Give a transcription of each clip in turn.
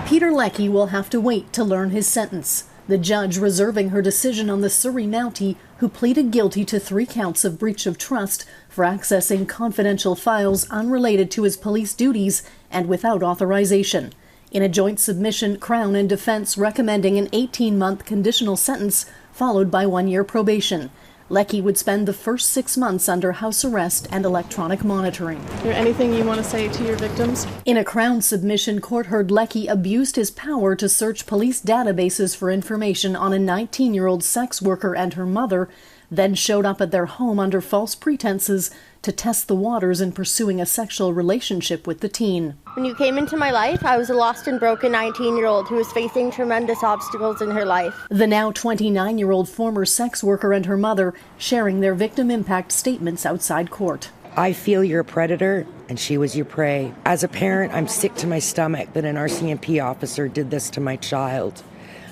Peter Leckie will have to wait to learn his sentence. The judge reserving her decision on the Surrey Mountie, who pleaded guilty to 3 counts of breach of trust for accessing confidential files unrelated to his police duties and without authorization. In a joint submission, Crown and Defence recommending an 18-month conditional sentence followed by 1-year probation. Leckie would spend the first 6 months under house arrest and electronic monitoring. Is there anything you want to say to your victims? In a Crown submission, court heard Leckie abused his power to search police databases for information on a 19-year-old sex worker and her mother, then showed up at their home under false pretenses to test the waters in pursuing a sexual relationship with the teen. When you came into my life, I was a lost and broken 19-year-old who was facing tremendous obstacles in her life. The now 29-year-old former sex worker and her mother sharing their victim impact statements outside court. I feel you're a predator and she was your prey. As a parent, I'm sick to my stomach that an RCMP officer did this to my child.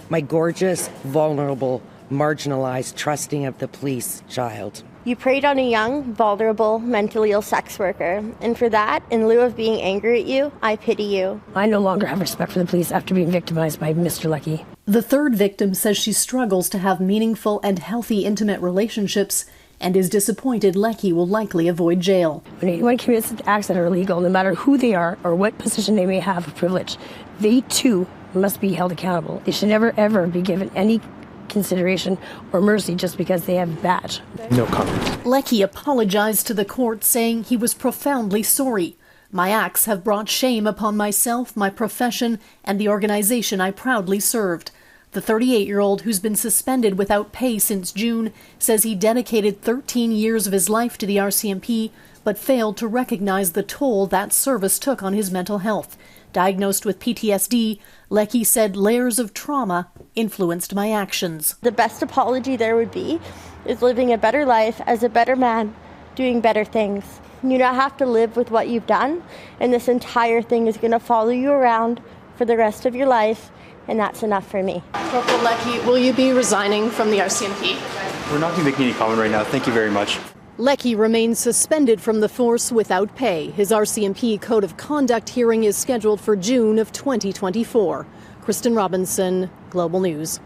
My gorgeous, vulnerable, marginalized, trusting of the police child. You preyed on a young, vulnerable, mentally ill sex worker. And for that, in lieu of being angry at you, I pity you. I no longer have respect for the police after being victimized by Mr. Leckie. The third victim says she struggles to have meaningful and healthy intimate relationships and is disappointed Leckie will likely avoid jail. When anyone commits acts that are illegal, no matter who they are or what position they may have of privilege, they too must be held accountable. They should never, ever be given any consideration or mercy just because they have a badge. No comment. Leckie apologized to the court, saying he was profoundly sorry. My acts have brought shame upon myself, my profession, and the organization I proudly served. The 38-year-old, who's been suspended without pay since June, says he dedicated 13 years of his life to the RCMP, but failed to recognize the toll that service took on his mental health. Diagnosed with PTSD, Leckie said layers of trauma influenced my actions. The best apology there would be is living a better life as a better man, doing better things. You don't have to live with what you've done, and this entire thing is going to follow you around for the rest of your life, and that's enough for me. Corporal Leckie, will you be resigning from the RCMP? We're not going to make any comment right now. Thank you very much. Leckie remains suspended from the force without pay. His RCMP Code of Conduct hearing is scheduled for June of 2024. Kristen Robinson, Global News.